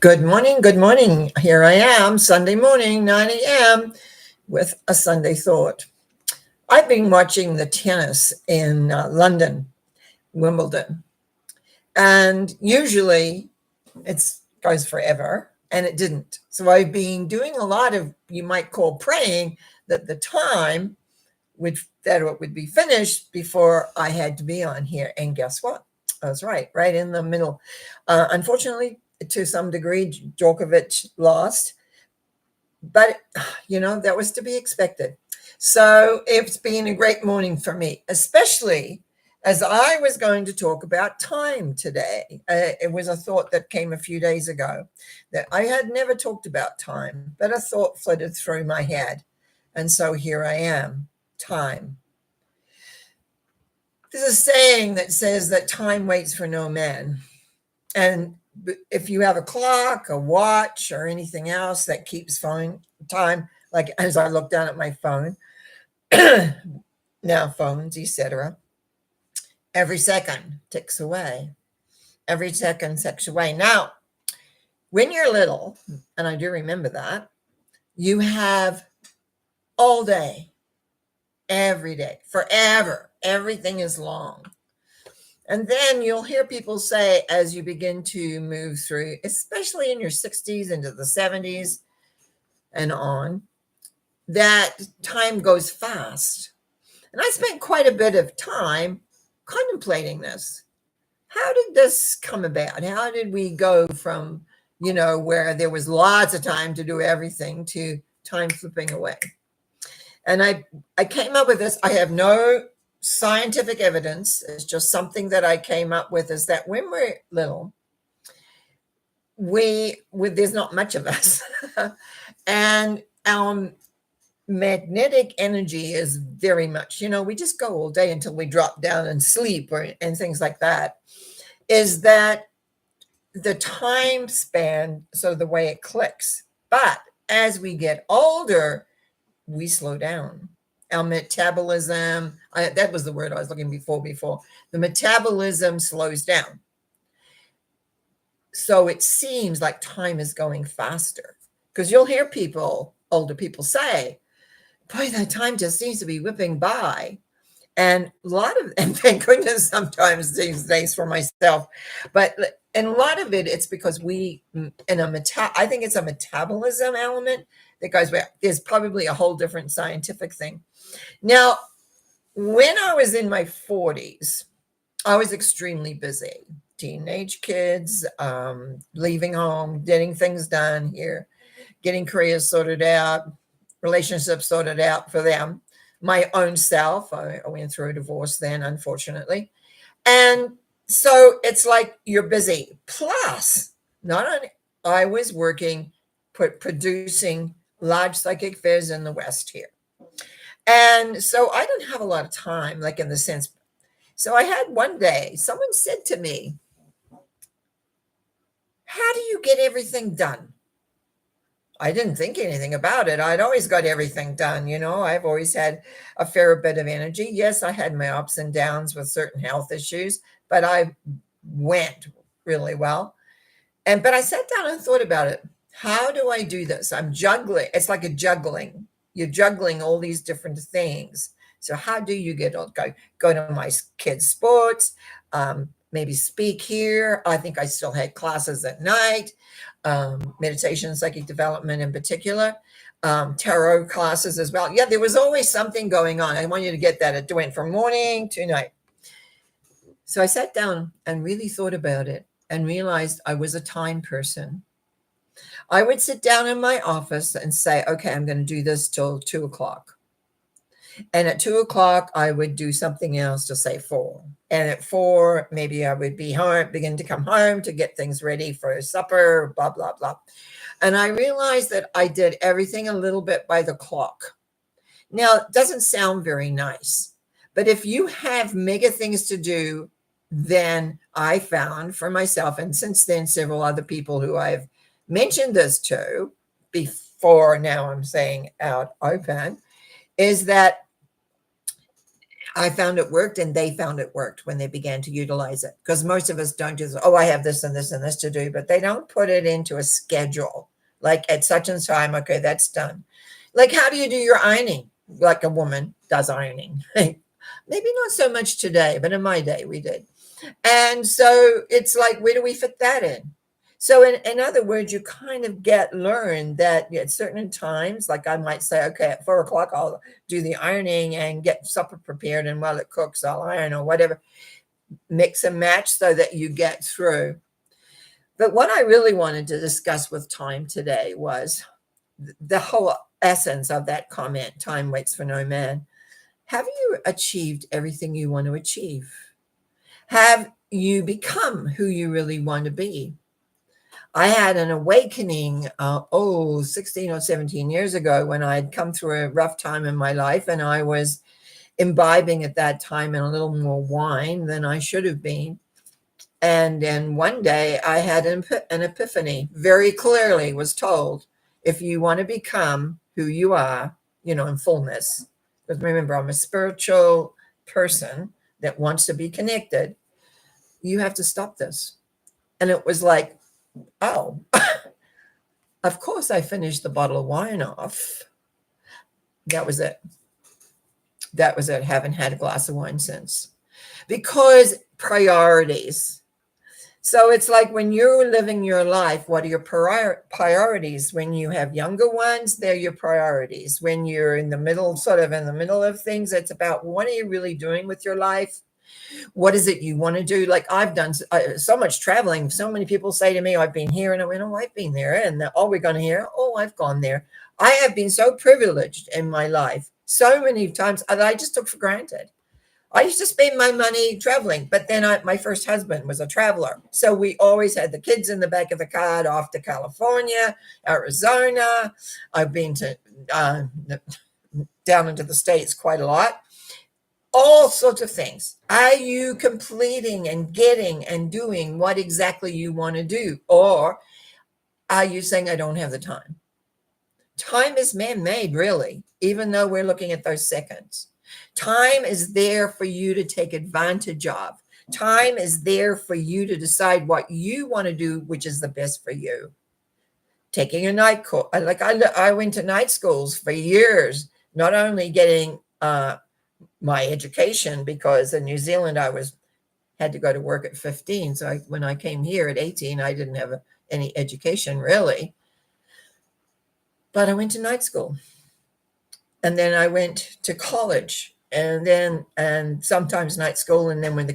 Good morning. Good morning. Here I am, Sunday morning, 9 a.m., with a Sunday thought. I've been watching the tennis in London, Wimbledon, and usually it goes forever, and it didn't. So I've been doing a lot of, you might call praying, that the time that it would be finished before I had to be on here. And guess what? I was right in the middle. Unfortunately, to some degree, Djokovic lost, but that was to be expected. So it's been a great morning for me, especially as I was going to talk about time today. It was a thought that came a few days ago that I had never talked about time, but a thought flitted through my head. And so here I am, time. There's a saying that says that time waits for no man. And if you have a clock, a watch, or anything else that keeps time, like as I look down at my phone, now phones, etc., every second ticks away. Every second ticks away. Now, when you're little, and I do remember that, you have all day, every day, forever. Everything is long. And then you'll hear people say, as you begin to move through, especially in your 60s into the 70s and on, that time goes fast. And I spent quite a bit of time contemplating this. How did this come about? How did we go from, where there was lots of time to do everything to time slipping away? And I came up with this. I have no scientific evidence. It's just something that I came up with, is that when we're little, there's not much of us. And our magnetic energy is very much, we just go all day until we drop down and sleep and things like that, is that the time span, so the way it clicks. But as we get older, we slow down. Our metabolism, that was the word I was looking before. The metabolism slows down. So it seems like time is going faster, because you'll hear older people say, boy, that time just seems to be whipping by. And and thank goodness sometimes these days for myself, and a lot of it's because I think it's a metabolism element that goes back. There's probably a whole different scientific thing. Now, when I was in my 40s, I was extremely busy. Teenage kids, leaving home, getting things done here, getting careers sorted out, relationships sorted out for them. My own self, I went through a divorce then, unfortunately. And so it's like you're busy. Plus, not only I was working, producing large psychic fairs in the West here. And so I didn't have a lot of time, like in the sense. So I had one day, someone said to me, how do you get everything done? I didn't think anything about it. I'd always got everything done. I've always had a fair bit of energy. Yes, I had my ups and downs with certain health issues, but I went really well. But I sat down and thought about it. How do I do this? I'm juggling. It's like a juggling. You're juggling all these different things. So how do you go to my kids' sports, maybe speak here? I think I still had classes at night, meditation, psychic development in particular, tarot classes as well. Yeah, there was always something going on. I want you to get that. It went from morning to night. So I sat down and really thought about it and realized I was a time person. I would sit down in my office and say, okay, I'm going to do this till 2:00. And at 2:00, I would do something else to say 4. And at 4, maybe I would begin to come home to get things ready for supper, blah, blah, blah. And I realized that I did everything a little bit by the clock. Now, it doesn't sound very nice, but if you have mega things to do, then I found for myself, and since then, several other people who I've mentioned this to before, now I'm saying out open, is that I found it worked, and they found it worked when they began to utilize it. Because most of us don't just, oh, I have this and this and this to do, but they don't put it into a schedule. Like at such and time, okay, that's done. Like, how do you do your ironing? Like a woman does ironing. Maybe not so much today, but in my day we did. And so it's like, where do we fit that in? So in other words, you kind of learn that at certain times, like I might say, okay, at 4 o'clock, I'll do the ironing and get supper prepared. And while it cooks, I'll iron or whatever, mix and match so that you get through. But what I really wanted to discuss with time today was the whole essence of that comment, time waits for no man. Have you achieved everything you want to achieve? Have you become who you really want to be? I had an awakening, 16 or 17 years ago when I had come through a rough time in my life, and I was imbibing at that time in a little more wine than I should have been. And then one day I had an epiphany, very clearly was told, if you want to become who you are, in fullness, because remember, I'm a spiritual person that wants to be connected, you have to stop this. And it was like, oh, of course I finished the bottle of wine off. That was it. That was it. Haven't had a glass of wine since. Because priorities. So it's like when you're living your life, what are your priorities? When you have younger ones, they're your priorities. When you're in the middle, sort of in the middle of things, it's about what are you really doing with your life? What is it you want to do? Like I've done so much traveling. So many people say to me, I've been here, and I went, oh, I've been there. And we're going to hear, oh, I've gone there. I have been so privileged in my life so many times that I just took for granted. I used to spend my money traveling, but then my first husband was a traveler. So we always had the kids in the back of the car off to California, Arizona. I've been to down into the States quite a lot. All sorts of things. Are you completing and getting and doing what exactly you want to do? Or are you saying, I don't have the time? Time is man-made, really, even though we're looking at those seconds. Time is there for you to take advantage of. Time is there for you to decide what you want to do, which is the best for you. Taking a night course. Like I went to night schools for years, not only getting my education, because in New Zealand I had to go to work at 15. So when I came here at 18, I didn't have any education really. But I went to night school, and then I went to college, and sometimes night school. And then when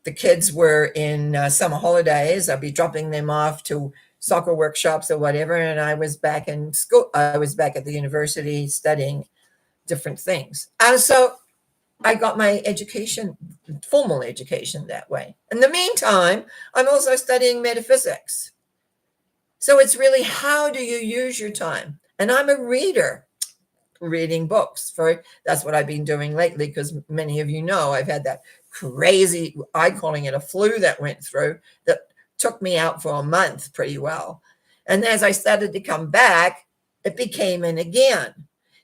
the kids were in summer holidays, I'd be dropping them off to soccer workshops or whatever. And I was back in school. I was back at the university studying different things. So I got my education, formal education that way. In the meantime, I'm also studying metaphysics. So it's really, how do you use your time? And I'm a reader, reading books. That's what I've been doing lately, because many of you know I've had that crazy, I'm calling it a flu that went through, that took me out for a month pretty well. And as I started to come back, it became in again.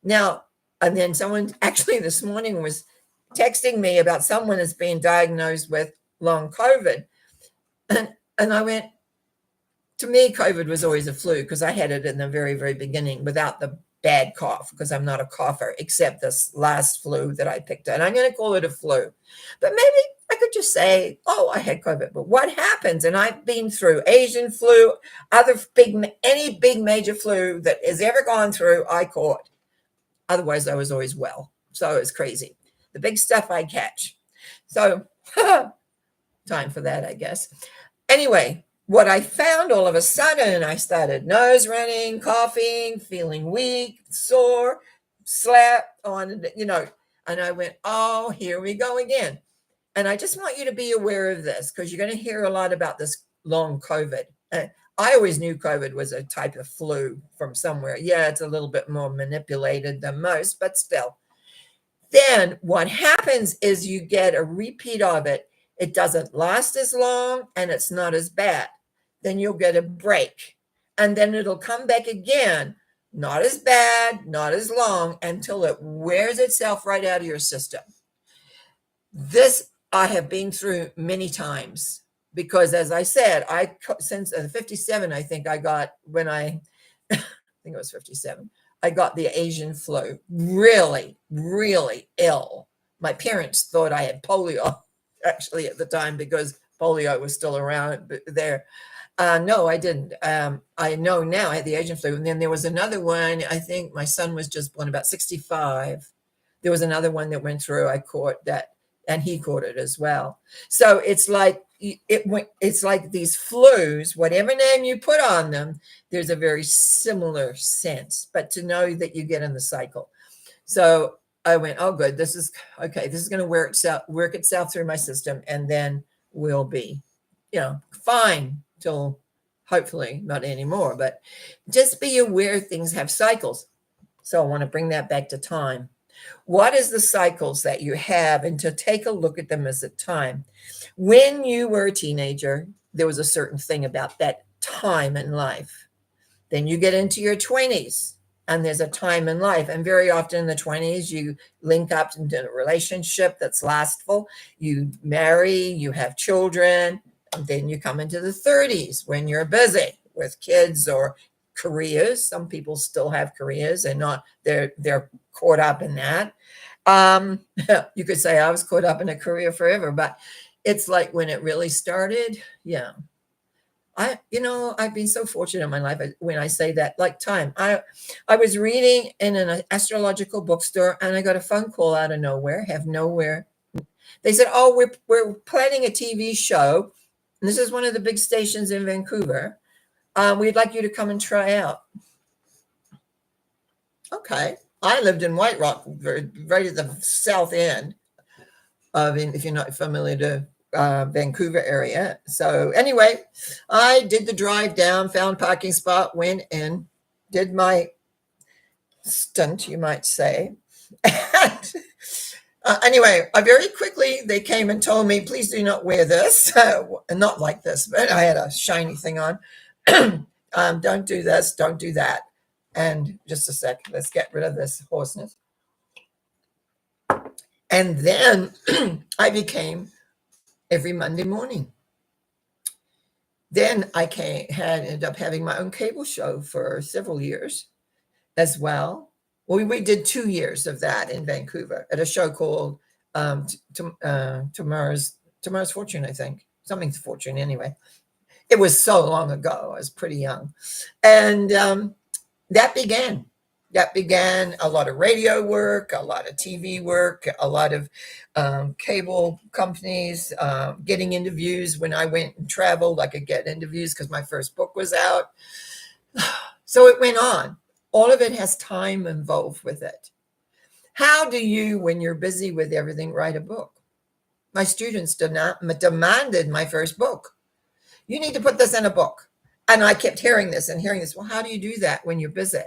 Now, and then someone actually this morning was texting me about someone that's been diagnosed with long COVID. And I went, to me, COVID was always a flu, because I had it in the very, very beginning without the bad cough, because I'm not a cougher, except this last flu that I picked up. And I'm going to call it a flu. But maybe I could just say, oh, I had COVID. But what happens, and I've been through Asian flu, any big major flu that has ever gone through, I caught. Otherwise, I was always well. So it's crazy. The big stuff I catch. So time for that, I guess. Anyway, what I found all of a sudden, I started nose running, coughing, feeling weak, sore, slapped on, and I went, oh, here we go again. And I just want you to be aware of this, because you're going to hear a lot about this long COVID. I always knew COVID was a type of flu from somewhere. Yeah, it's a little bit more manipulated than most, but still. Then what happens is you get a repeat of it. It doesn't last as long, and it's not as bad. Then you'll get a break, and then it'll come back again. Not as bad, not as long, until it wears itself right out of your system. This I have been through many times because, as I said, since 57, I think I got when I think it was 57, I got the Asian flu, really, really ill. My parents thought I had polio actually at the time because polio was still around there. No, I didn't. I know now I had the Asian flu. And then there was another one. I think my son was just born about 65. There was another one that went through. I caught that, and he caught it as well. So it's like it's like these flus, whatever name you put on them, there's a very similar sense. But to know that you get in the cycle. So I went, oh, good. This is okay. This is going to work itself through my system, and then we'll be, fine till hopefully not anymore. But just be aware things have cycles. So I want to bring that back to time. What is the cycles that you have, and to take a look at them as a time? When you were a teenager, there was a certain thing about that time in life. Then you get into your 20s, and there's a time in life. And very often in the 20s, you link up into a relationship that's lastful. You marry, you have children, and then you come into the 30s when you're busy with kids or careers. Some people still have careers and they're caught up in that. You could say I was caught up in a career forever, but it's like when it really started. Yeah. I've been so fortunate in my life when I say that, like time. I was reading in an astrological bookstore, and I got a phone call out of nowhere, nowhere. They said, "Oh, we're planning a TV show, and this is one of the big stations in Vancouver. We'd like you to come and try out." Okay. I lived in White Rock, right at the south end of, if you're not familiar to Vancouver area. So anyway, I did the drive down, found parking spot, went in, did my stunt, you might say. And anyway, very quickly they came and told me, please do not wear this. Not like this, but I had a shiny thing on. Don't do this, don't do that. And just a sec, let's get rid of this hoarseness. And then I became every Monday morning. Then I ended up having my own cable show for several years as well. Well, we did 2 years of that in Vancouver at a show called Tomorrow's Fortune, I think. Something's Fortune anyway. It was so long ago. I was pretty young. And that began a lot of radio work, a lot of TV work, a lot of cable companies, getting interviews. When I went and traveled, I could get interviews because my first book was out. So it went on. All of it has time involved with it. How do you, when you're busy with everything, write a book? My students demanded my first book. You need to put this in a book. And I kept hearing this. Well, how do you do that when you're busy?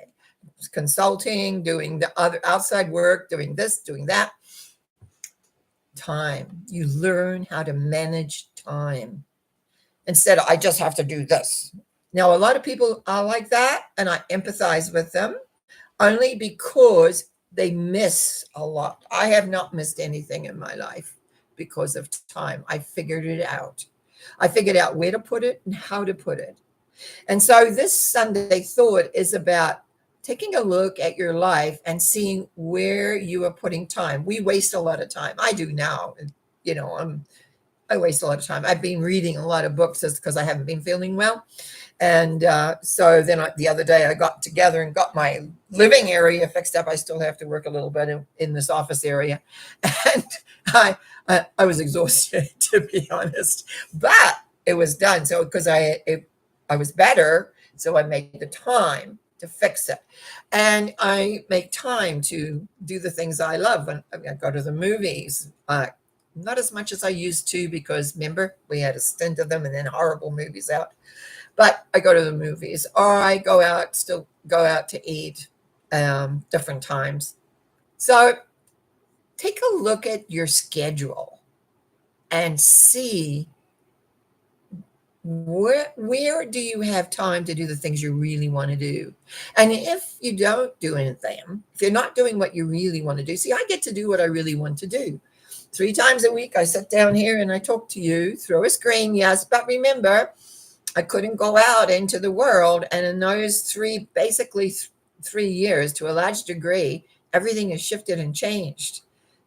Consulting, doing the other outside work, doing this, doing that. Time. You learn how to manage time. Instead of, I just have to do this. Now, a lot of people are like that, and I empathize with them only because they miss a lot. I have not missed anything in my life because of time. I figured it out. I figured out where to put it and how to put it. And so this Sunday thought is about taking a look at your life and seeing where you are putting time. We waste a lot of time. I do now. I waste a lot of time. I've been reading a lot of books just because I haven't been feeling well. And so then the other day I got together and got my living area fixed up. I still have to work a little bit in this office area. And I was exhausted, to be honest. But it was done. So because I was better, so I made the time to fix it. And I make time to do the things I love. When I go to the movies, not as much as I used to, because remember, we had a stint of them and then horrible movies out. But I go to the movies, or I still go out to eat different times. So take a look at your schedule and see where do you have time to do the things you really want to do. And if you don't do anything, if you're not doing what you really want to do, see, I get to do what I really want to do. 3 times a week, I sit down here and I talk to you through a screen, yes, but remember, I couldn't go out into the world. And in those basically 3 years, to a large degree, everything has shifted and changed.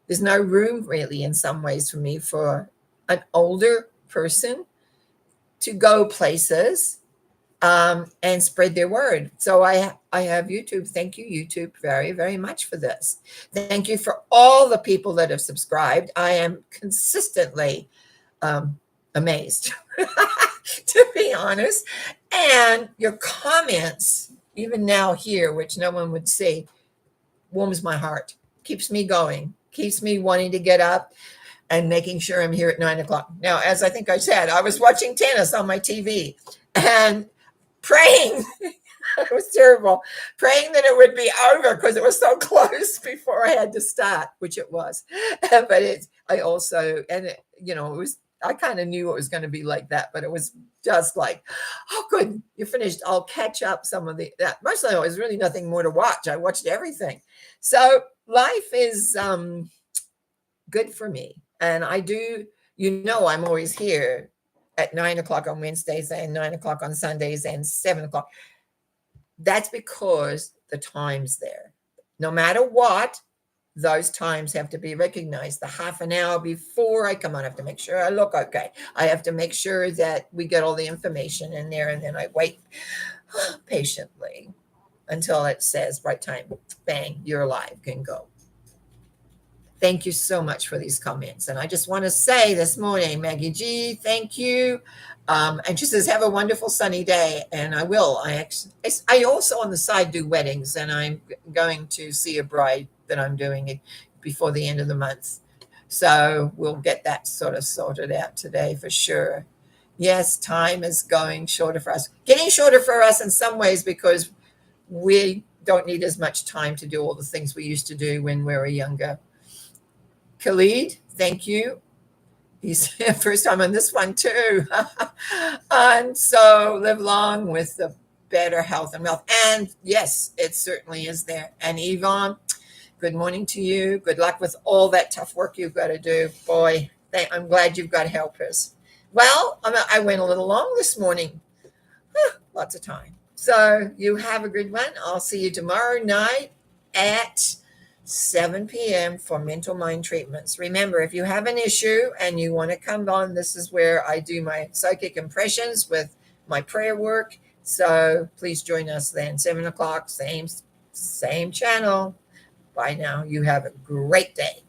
There's no room really in some ways for me for an older person to go places and spread their word. So I have YouTube. Thank you, YouTube, very, very much for this. Thank you for all the people that have subscribed. I am consistently amazed, to be honest. And your comments, even now here, which no one would see, warms my heart, keeps me going, keeps me wanting to get up and making sure I'm here at 9 o'clock. Now, as I think I said, I was watching tennis on my TV and praying. It was terrible, praying that it would be over because it was so close before I had to start, which it was. But I also, and it was, I kind of knew it was going to be like that, but it was just like, oh, good, you're finished. I'll catch up some of that. Mostly there was really nothing more to watch. I watched everything. So life is good for me. And I do, I'm always here at 9 o'clock on Wednesdays and 9 o'clock on Sundays and 7 o'clock. That's because the time's there. No matter what, those times have to be recognized. The half an hour before I come on, I have to make sure I look okay. I have to make sure that we get all the information in there, and then I wait patiently until it says right time, bang, you're alive, can go. Thank you so much for these comments. And I just want to say this morning, Maggie G, thank you. And she says, have a wonderful sunny day. And I will. I also on the side do weddings, and I'm going to see a bride that I'm doing it before the end of the month. So we'll get that sort of sorted out today for sure. Yes, time is going shorter for us. Getting shorter for us in some ways because we don't need as much time to do all the things we used to do when we were younger. Khalid, thank you. He's first time on this one too. And so live long with the better health and wealth. And yes, it certainly is there. And Yvonne, good morning to you. Good luck with all that tough work you've got to do. Boy, I'm glad you've got helpers. Well, I went a little long this morning. Lots of time. So you have a good one. I'll see you tomorrow night at 7 p.m. for mental mind treatments. Remember, if you have an issue and you want to come on, this is where I do my psychic impressions with my prayer work. So please join us then, 7 o'clock, same channel. Bye now. You have a great day.